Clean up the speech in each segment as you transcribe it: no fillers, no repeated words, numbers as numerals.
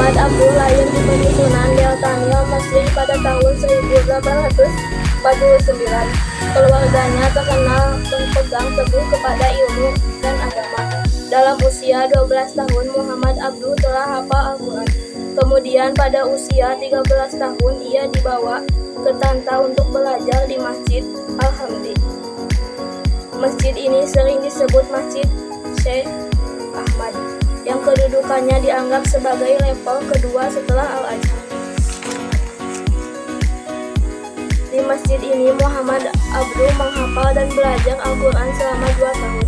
Muhammad Abduh lahir di penyusunan Deltania, Mesir pada tahun 1849. Keluarganya terkenal berpegang teguh kepada ilmu dan agama. Dalam usia 12 tahun, Muhammad Abduh telah hafal Al-Quran. Kemudian pada usia 13 tahun, ia dibawa ke Tanta untuk belajar di Masjid Al-Hamdi. Masjid ini sering disebut Masjid Syekh Ahmad, yang kedudukannya dianggap sebagai level kedua setelah Al-Azhar. Di masjid ini Muhammad Abduh menghafal dan belajar Al-Quran selama 2 tahun.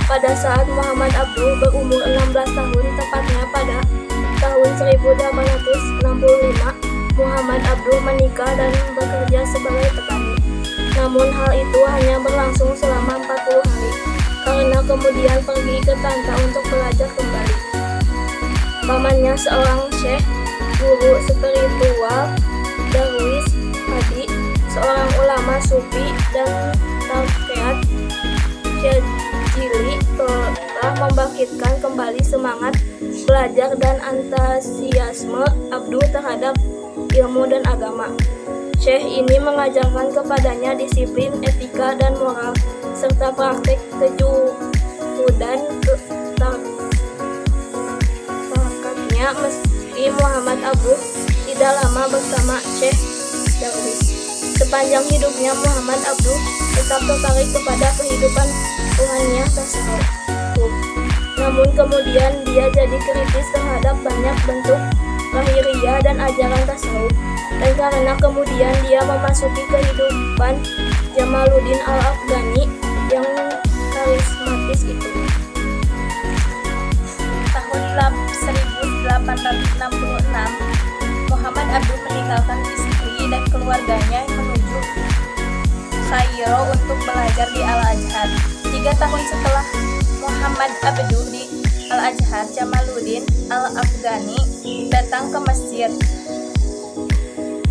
Pada saat Muhammad Abduh berumur 16 tahun, tepatnya pada tahun 1865, Muhammad Abduh menikah dan bekerja sebagai petani. Namun hal itu hanya berlangsung selama 40 hari, karena kemudian pergi ke Tanta untuk belajar kembali. Pamannya seorang syekh, guru spiritual, darwis, hadi, seorang ulama sufi dan taqiat Syadzili telah membangkitkan kembali semangat belajar dan antusiasme Abduh terhadap ilmu dan agama. Syekh ini mengajarkan kepadanya disiplin, etika, dan moral, serta praktek kejuhudan takatnya. Meski Muhammad Abduh tidak lama bersama Syekh Darwis, sepanjang hidupnya Muhammad Abduh tetap tertarik kepada kehidupan ruhaniah tasawuf. Namun kemudian dia jadi kritis terhadap banyak bentuk lahiriah dan ajaran tasawuf, dan karena kemudian dia memasuki kehidupan Jamaluddin Al-Afghani yang karismatis itu. Tahun 1866, Muhammad Abduh meninggalkan istri dan keluarganya menuju Kairo untuk belajar di Al-Azhar. 3 tahun setelah Muhammad Abduh di Al-Azhar, Jamaluddin Al-Afghani datang ke Mesir.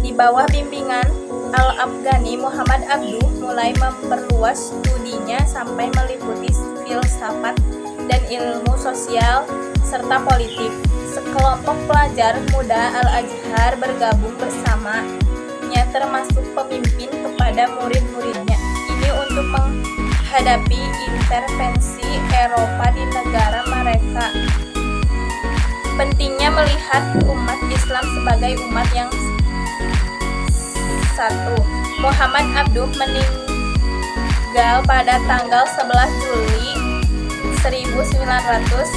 Di bawah bimbingan Al-Afghani, Muhammad Abduh mulai memperluas studinya sampai meliputi filsafat dan ilmu sosial serta politik. Sekelompok pelajar muda Al-Azhar bergabung bersamanya, termasuk pemimpin kepada murid-muridnya. Ini untuk menghadapi intervensi Eropa di negara mereka. Pentingnya melihat umat Islam sebagai umat yang satu. Muhammad Abduh meninggal pada tanggal 11 Juli 1905.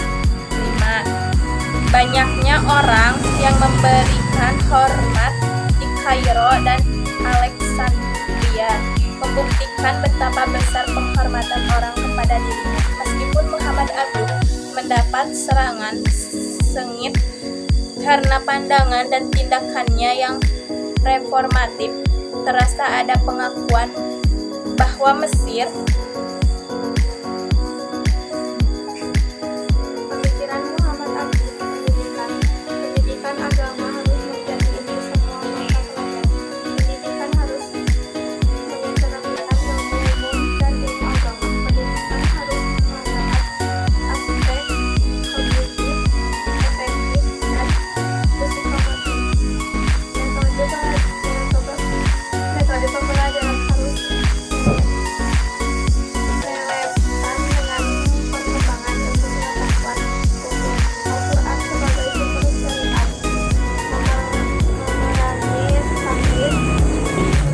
Banyaknya orang yang memberikan hormat di Kairo dan Alexandria membuktikan betapa besar penghormatan orang kepada dirinya. Meskipun Muhammad Abduh mendapat serangan sengit karena pandangan dan tindakannya yang reformatif, terasa ada pengakuan bahwa Mesir Pemikiran Muhammad Abduh, pendidikan agama harus menjadi inti semua mata pelajaran. Pendidikan harus mengintegrasikan ilmu umum dan ilmu agama. Pendidikan harus mengangkat aspek kognitif, efektif, dan psikomotif. Metode pembelajaran harus relevan dengan perkembangan ilmu pengetahuan umum. Al-Quran sebagai sumber syariat, memerangi sakit,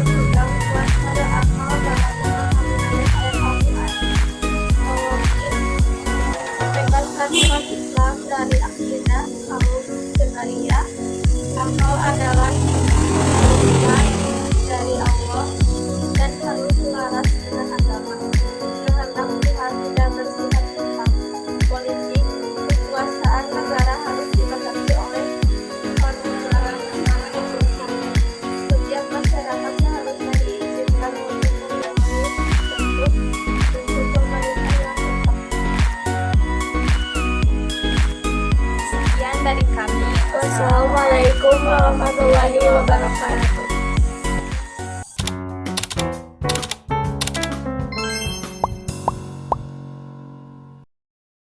berpegang kuat pada akal dalam memahami ayat-ayat Al-Quran, membebaskan umat Islam dari akidah kaum syariah. Akal adalah hikmah dari Allah dan harus selaras dengan agama. Kehendak Tuhan tidak bersifat mutlak. Politik, kekuasaan negara harus dibatasi oleh peraturan agama yang bersama. Setiap masyarakat seharusnya diizinkan untuk memilih bentuk pemerintah yang tetap. sekian dari kami. Wassalamualaikum warahmatullahi wabarakatuh.